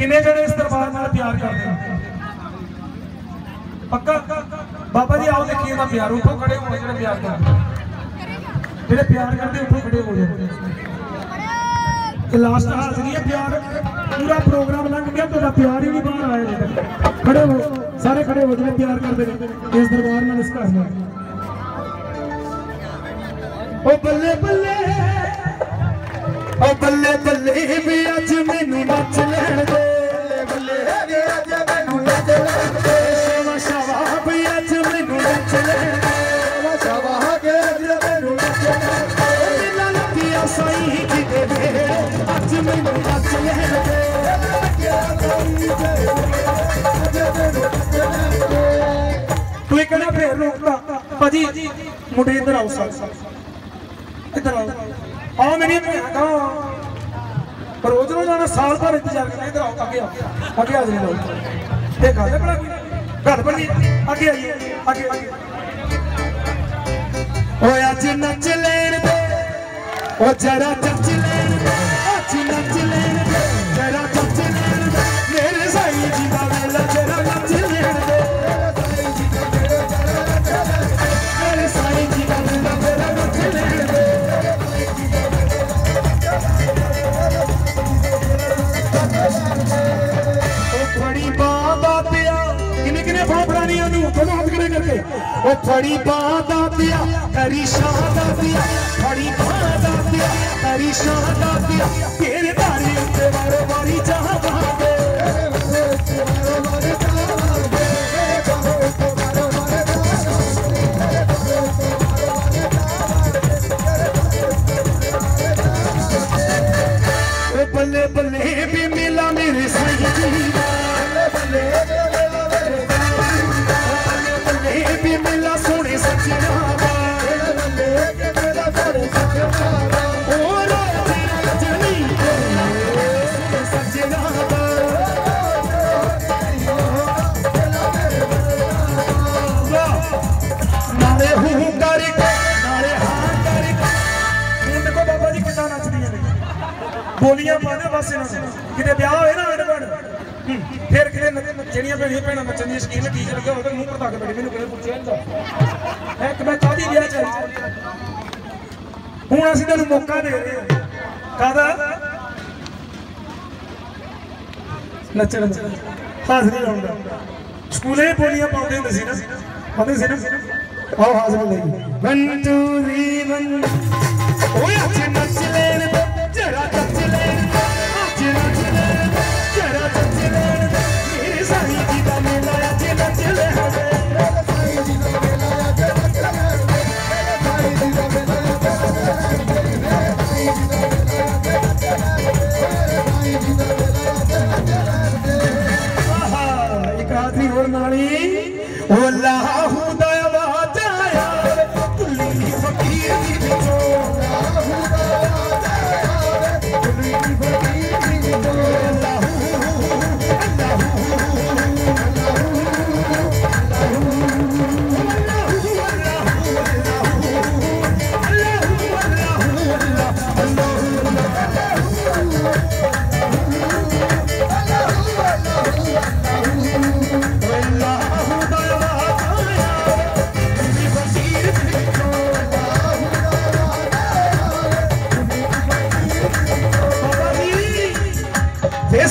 किन्ने जने इस दरबार नाल प्यार करते हैं? पक्का बाबा जी आओ देखिए ना प्यार उठो खड़े हो जो प्यार करते जो प्यार करते उठो खड़े हो जाए। लास्ट हाजिरी है प्यार पूरा प्रोग्राम लंघ गया तो प्यार ही नहीं बाहर आया। खड़े हो सारे खड़े हो जो प्यार करते इस दरबार नाल इस घर में। ओ बल्ले बल्ले ओ बल्ले बल्ले भी अज मैनू नच लैण दे बल्ले भी अज मैनू नच लैण दे शावा शावा भी अज मैनू नच लैण दे शावा के अज मैनू नच लैण दे दिल लगिया साईं किते वे अज मैनू नच लैण दे तू कहना फिर रोकता भाजी मुंडे इधर आओ साथ इधर आओ आओ मेरी रोज रोज आना साल भर इंतजार करना। इधर आओ आगे आओ आगे आ जाओ ये गल बड़ा गल बड़ी आगे आइए आगे आगे ओ अज नच लैण दे ओ जरा नच लैण दे अज नच लैण दे जरा नच लैण दे मेरे साईं जी दा वेला जरा नच लैण दे मेरे साईं जी दा वेला जरा नच लैण दे फड़ी बांदा पिया किने किने फाफड़ानी आनू थोड़ा हाथ खड़े करके ओ फड़ी बांदा पिया तेरी शादा पिया फड़ी बांदा पिया तेरी शादा पिया तेरे दारे उत्ते वारो वारी जहां बांदे ओ बल्ले बल्ले भी मिला मेरे साईं जी भी मिला सोने सजना नाले हूं करके नाले हां करके देखो बाबा जी कितना नचदी है बोलियां पाने बस किते ब्याह होए ना अडवड़ फिर किते ਜਿਹੜੀਆਂ ਭੈਣੀਆਂ ਭੈਣਾਂ ਨੱਚਣ ਦੀ ਸਕੀਮ ਠੀਕ ਲੱਗਿਆ ਹੋਵੇ ਮੂੰਹ ਪਰਤਾ ਕੇ ਬੈਠੇ ਮੈਨੂੰ ਕਿਸੇ ਪੁੱਛਿਆ ਨਹੀਂ ਇੱਕ ਮੈਂ ਕਾਹਦੀ ਵਿਆਹ ਚਾਹੀ ਹੁਣ ਅਸੀਂ ਤੈਨੂੰ ਮੌਕਾ ਦੇ ਰਹੇ ਹਾਂ ਕਾਹਦਾ ਨੱਚਣ ਹਾਜ਼ਰੀ ਲਾਉਣ ਦਾ ਸਕੂਲੇ ਬੋਲੀਆਂ ਪਾਉਂਦੇ ਹੁੰਦੇ ਸੀ ਨਾ ਪਾਉਂਦੇ ਸੀ ਨਾ ਆਓ ਹਾਜ਼ਰੀ ਲਈ 1 2 3 1 ਓਏ ਅੱਜ ਨੱਚ ਲੈਣ ਦੇ ਜਰਾ ਨੱਚ ਲੈਣ ਦੇ ਅੱਜ ਨੱਚ ਲੈਣ ਦੇ जरा नच लैण दे मेरे साईं जी दा मेला अज नच लैण दे मेरे साईं जी दा मेला अज नच लैण दे मेरे साईं जी दा मेला अज नच लैण दे मेरे साईं जी दा मेला अज नच लैण दे आहा एक आखरी होर नाली ओ अल्लाह दा आवाज आया कुल्ली फकीर दी विचों अल्लाह दा आवाज आया कुल्ली फकीर दी विचों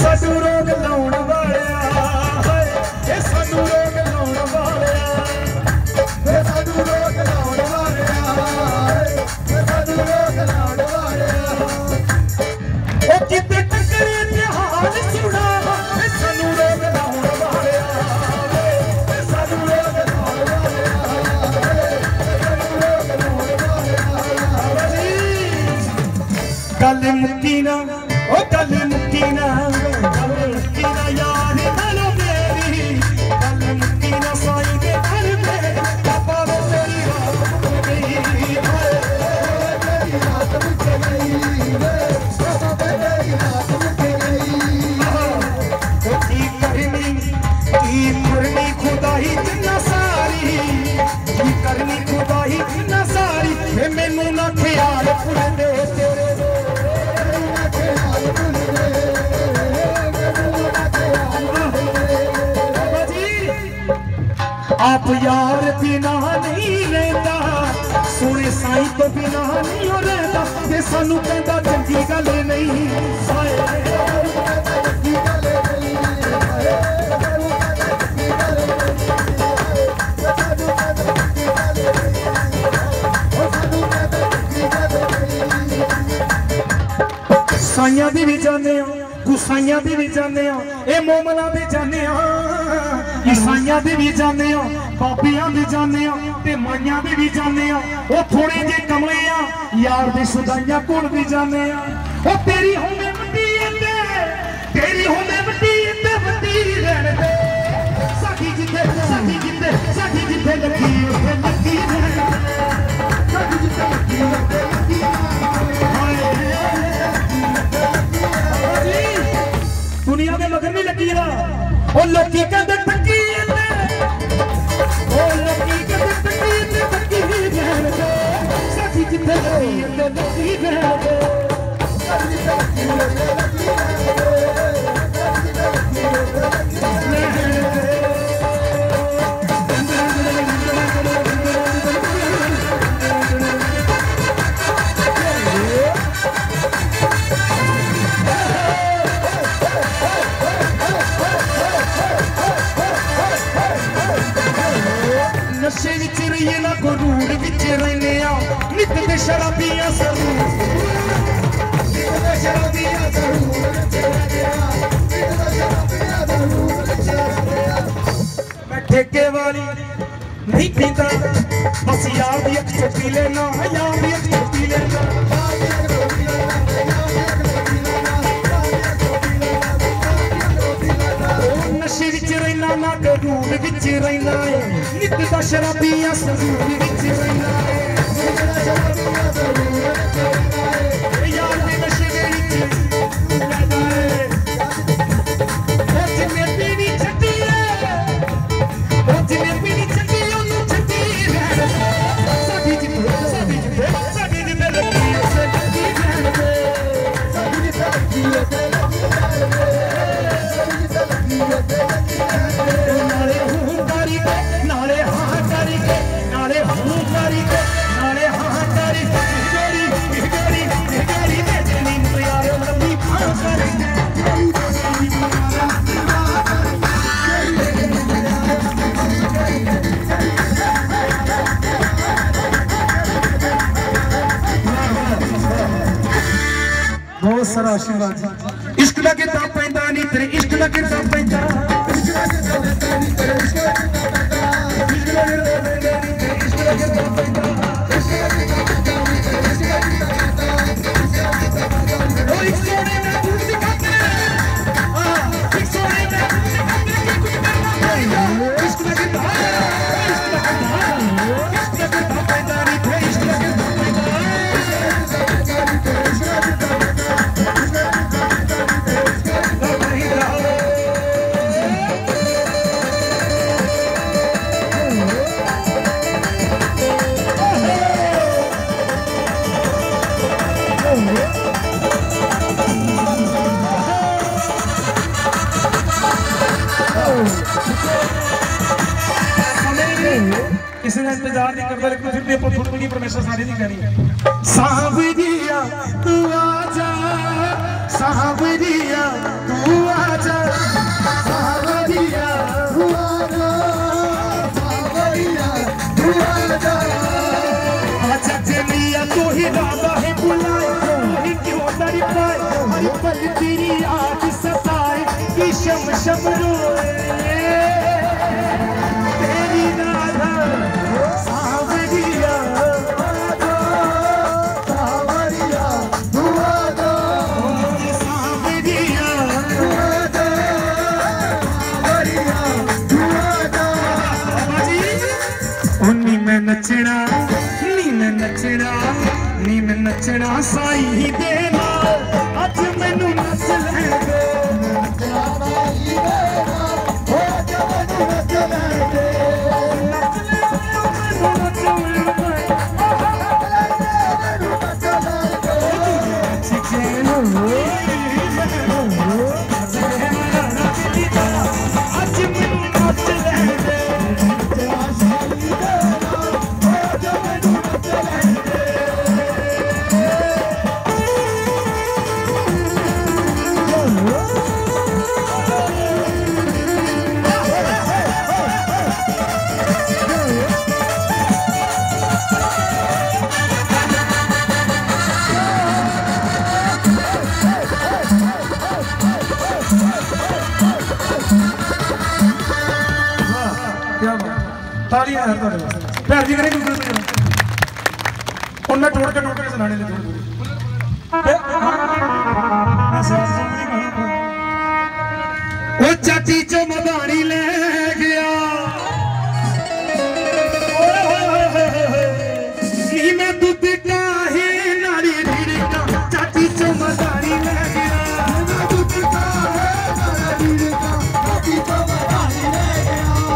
सानू रोग लाउण वालिया सानू रोग लाउण वालिया सानू रोग लाउण वालिया सानू रोग लाउण वालिया ओ किते टकरे इतिहास सुना सानू रोग लाउण वालिया सानू रोग लाउण वालिया सानू रोग लाउण वालिया गल मुक्की ना ओ गल मुक्की ना यार हेलो मेरी गल मुक्की ना साईं दे घर में पापा वे तेरी रात मुक गई मेरी रात मुक गई पापा तेरी रात मुक गई ओ की करनी खुदाई जिन्ना सारी की करनी खुदाई जिन्ना सारी वे मैनू ना ख्याल भुल दे तेरे ना ख्याल भुल दे आप यार बिना नहीं रहता, सोने साई तो बिना नहीं हो रहता, ते सानू कहता चंगी गल नहीं। साइयां दी भी जाने गुसाइयां दी भी जाने ए मोमना दे जाने ईसाइयां दी भी जाने बाबियां दी जाने ते माइयां दी भी जाने ओ थोड़े जे कमले यार दे सुदाइयां कोल भी जाने ओ तेरी होने वड्डी ते तेरी होने वड्डी ते वड्डी रहने दे साडी जिथे लगी उथे लगी रहने साडी जिथे लगी दुनिया में मगर नहीं लगी ना ओ लोकी कहते टकी ओ लोकी कहते टकी रहन दे साथी जिथे लगी रहन दे नशे विच रहिए ना गुरूर विच रहने नित ते शराबियां जरूर मैं ठेके वाली नहीं पीता बस यार दी अख चुपी लेना यार दी अख चुपी लेना नशे विच रहना ना गुरूर विच रहना नित दा शराबियां जरूर विच रहना यार दे नशे दे विच बहुत सारा आशीर्वाद इश्क दा किताब पैंदा नहीं तेरे इश्क दा किताब पैंदा किसी ने इंतजार नहीं करता लेकिन फिर भी अपन थोड़ी परमेश्वर सारी नहीं करी सावरिया तू आजा सावरिया तू आजा सावरिया तू आजा सावरिया तू आजा आजा चलिया तू ही राधा है बुलाए ही क्यों डर पाए हर पल तेरी याद सताए कि शम शम रोए तेरी राधा नचना साई ही देना अज मैनू नच ले ताली यार भैर जी करें उन्हें टोड़ के सुनाने ले वो चाची चमदानी ले गया मैं दूध का ही नारी रीढ़ का चाची चमदानी ले गया दूध का है नारी रीढ़ का चाची चमदानी ले गया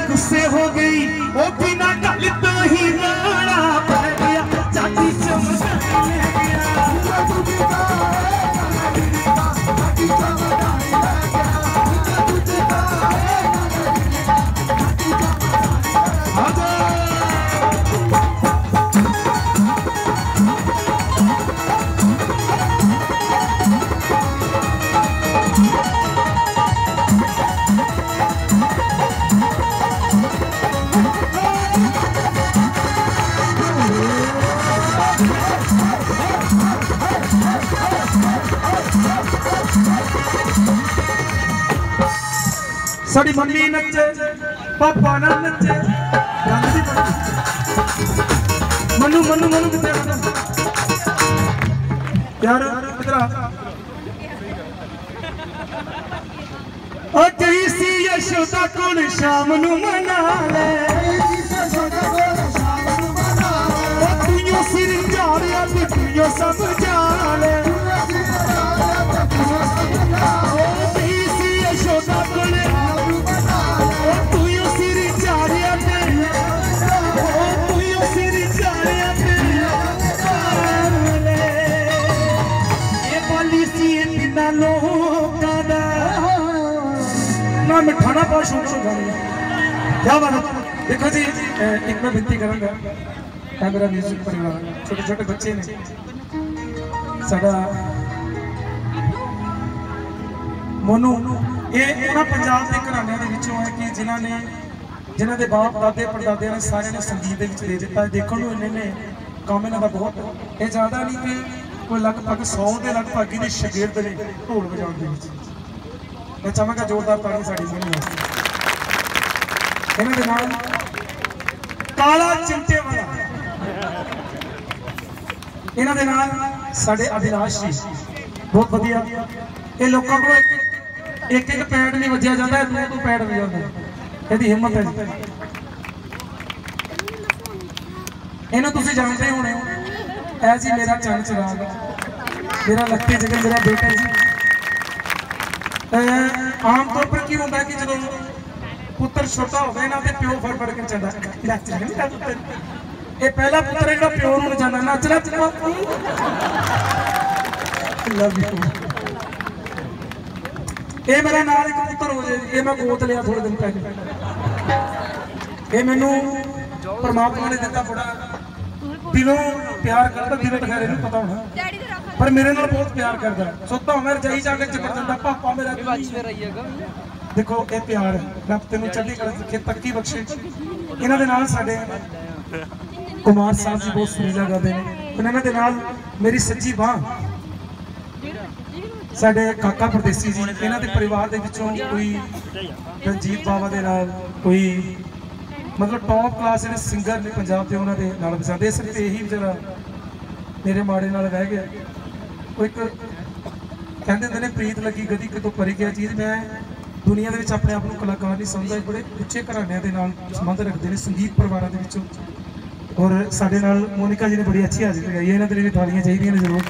गुस्से हो गई वो बिना गल तो ही राड़ा पड़ गया चाची चमदानी ले गया साड़ी मम्मी नचे पापा ना नचे मनु मनु मनु कितने यार इधर ओ कैसी यशोदा कोल शाम नु मना ले तू यो सिर जाड़िया तू यो समझा ले ओ कैसी यशोदा कोल ना मिठाना बहुत शौक से गाने क्या बात है। देखो जी एक मैं विनती करूंगा मेरा म्यूजिक परिवार छोटे छोटे बच्चे ने साडा मोनू ये पंजाब के घराणियां दे विचों है कि जिन्हां दे बाप दादे परदादे ने सारे ने संगीत दे विच दे दिता देखण नूं इन्ने ने काम इन्हां दा बहुत ये ज़्यादा नहीं कि कोई लगभग 100 के लगभग इहदे शागिर्द ने ढोल वजाउण दे विच मैं चाहांगा जोरदार ताड़ी साड़ी मोनू वास्ते इन्हां दे नाल काला चिमटे वाला इन्हां दे नाल साडे अभिलाष जी बहुत वधिया ये लोगों को एक पैड नहीं वजिया जाता है दो पैड वजाउंदे ਇਹਦੀ हिम्मत है इन्हों तुम जानते होने ऐ जी मेरा चंद चिराग मेरा लक्की जगह मेरा बेटा जी आम तौर पर की होता है कि जो पुत्र छोटा हो गया ना तो प्यो फड़ फड़ के चलता ये पहला पुत्र है प्यो नूं जाना नचना लव यू ये मेरा नाल एक पुत्र हो जाए ये मैं गोद लिया थोड़े दिन पहले ये मैनू परमात्मा ने दिता बड़ा दिलों प्यार करता दिलों तो खैर नहीं पता होना पर मेरे नाल बहुत प्यार करता सुता मैं रजाई जाके चकर जाता पापा मेरा देखो ये प्यार है रब तेनों चढ़ी कला रखे तरक्की बख्शे इन्हां दे नाल साडे कुमार साहब जी बहुत सुरीला गाते हैं इन्हां दे नाल मेरी सच्ची बांह साडे काका परदेसी जी इन्हां दे परिवार दे विचों कोई रंजीत बाबा दे नाल कोई मतलब टॉप क्लास जिहड़े सिंगर ने पंजाब दे उन्हां दे नाल वजांदे सिर्फ यही बेचारा मेरे माड़े नाल रह गया। कोई एक कहंदे हुंदे ने प्रीत लगी गदी कितों परी गया चीज़। मैं दुनिया दे विच अपने आप नूं कलाकार नहीं समझदा, बड़े उच्चे घराणिਆਂ दे नाल संबंध रखते हैं संगीत परिवारां दे विचों। और साडे नाल मोनिका जी ने बड़ी अच्छी हाज़री लगाई है, इन्हां दे लिए भी तालियां चाहिए ने जरूर।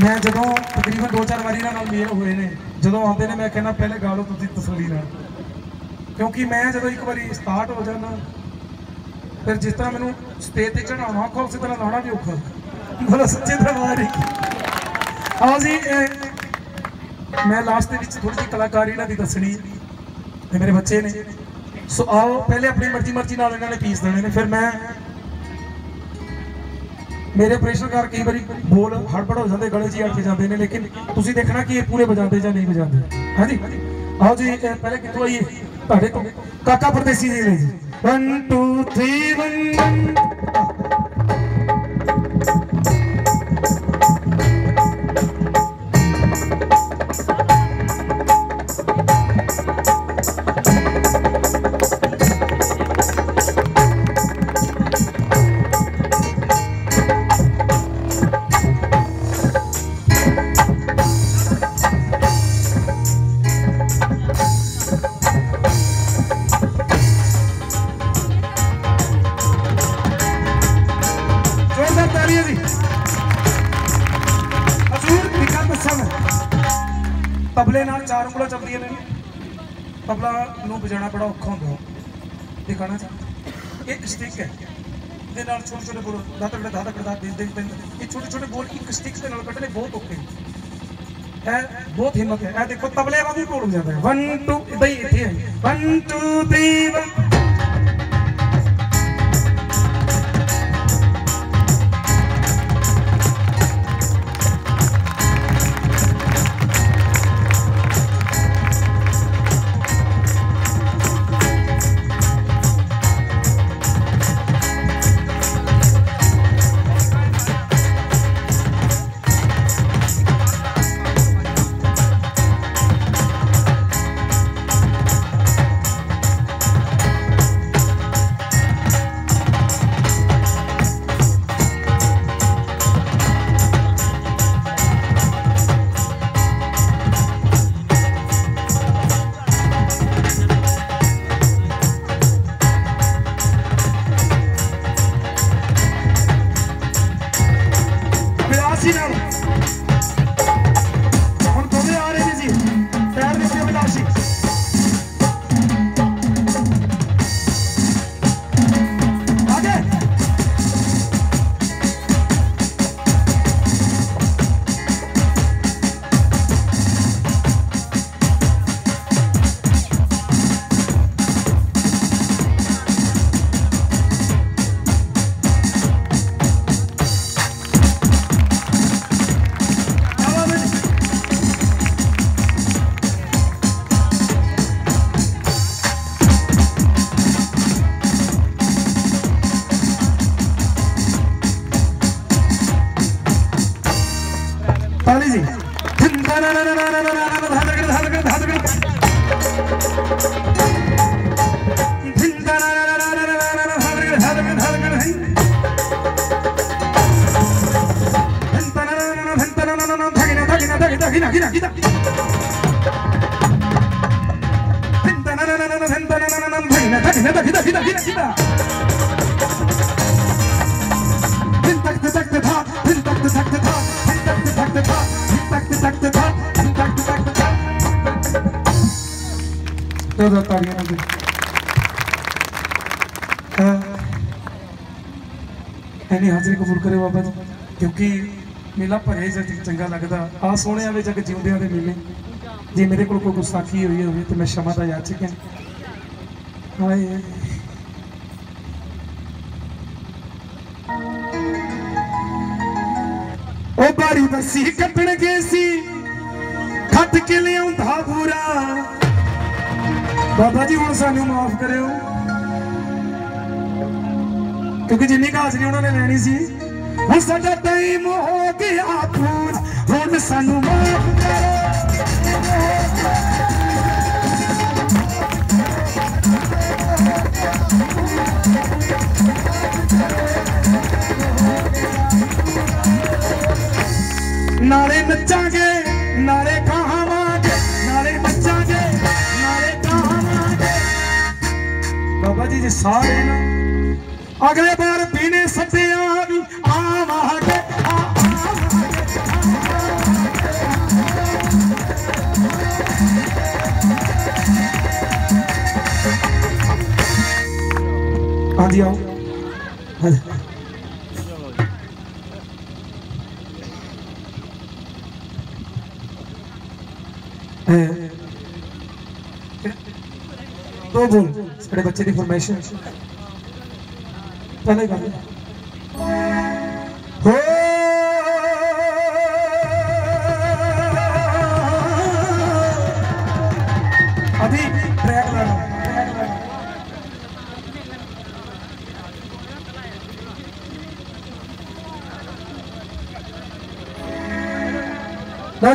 मैं जदों तकरीबन 2-4 बारी इन्हां नाल मेल होए ने, जदों आउंदे ने मैं कहना पहले गा लो तुसीं तसल्ली नाल, क्योंकि मैं जदों एक बारी स्टार्ट हो जाना फिर जिस तरह मैनूं स्टेज ते चढ़ाउणा औखा उस तरह लाउणा भी औखा। बोलो सच्चे दरबार ही। आओ जी मैं लास्ट दे विच थोड़ी जी कलाकारी इन्हां दी दसनी है, मेरे बच्चे ने। सो आओ पहले अपनी मर्जी नाल इन्होंने पीस देने ने, फिर मैं मेरे ऑपरेशन कर कई बार बोल हड़बड़ हो जाते गले च अटक जाते हैं, लेकिन तुम देखना कि ये पूरे बजाते या नहीं बजाते। हाँ जी आओ जी पहले कितों आइए तुहाडे तो काका परदेसी जी ने जी 1 2 3 1। तबले नाल 4 उंगलां चलदियां ने, तबला नूं बजाना बड़ा औखा हुंदा। दिखाना चाहिए एक स्टिक है दे नाल छोटे छोटे बोल दातक दा दिन ये छोटे छोटे बोल एक स्टिक से नाल कटने बहुत औखे है, बहुत हिम्मत है। ए देखो तबले वांगू बोल जाता है 1 2 इदां ही इत्थे है 1 2 3 1। ताली जी एनी हाजरी कबूल करे बाबा जी, क्योंकि मेला भरे जग चंगा लगता। आ सोने वाले जग जिंदियां दे मेले जे मेरे को कोई गुस्ताखी हुई हो तो मैं क्षमा का याचक है। ओ बारी बसी कटण गए सी खट के लिया पूरा बाबा जी हुण सानू माफ करियो, क्योंकि जिन्नी हाजरी उन्होंने लैनी सी हुण साडा टाइम हो गया पूरा। हुण सानू माफ करो नाले नचांगे नाले कहावांगे नाले नचांगे नाले कहावांगे बाबा जी सारे ना अगले बार पीने सत्या भी आवांगे हाँ जी आओ दो बोल साढ़े बच्चे की फरमाइश पहले गाने हो अभी ट्रैक लाना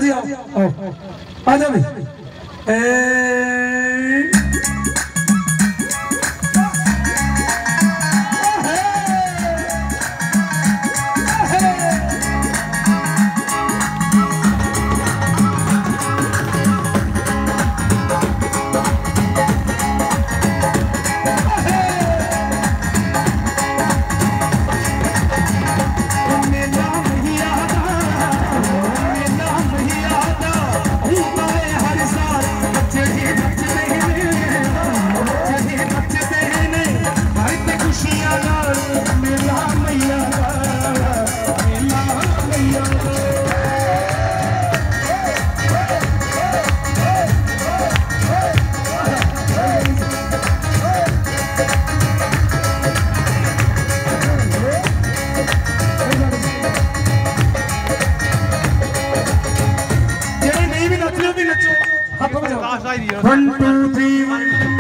जी आओ आ जाओ भाई One, two, three, one.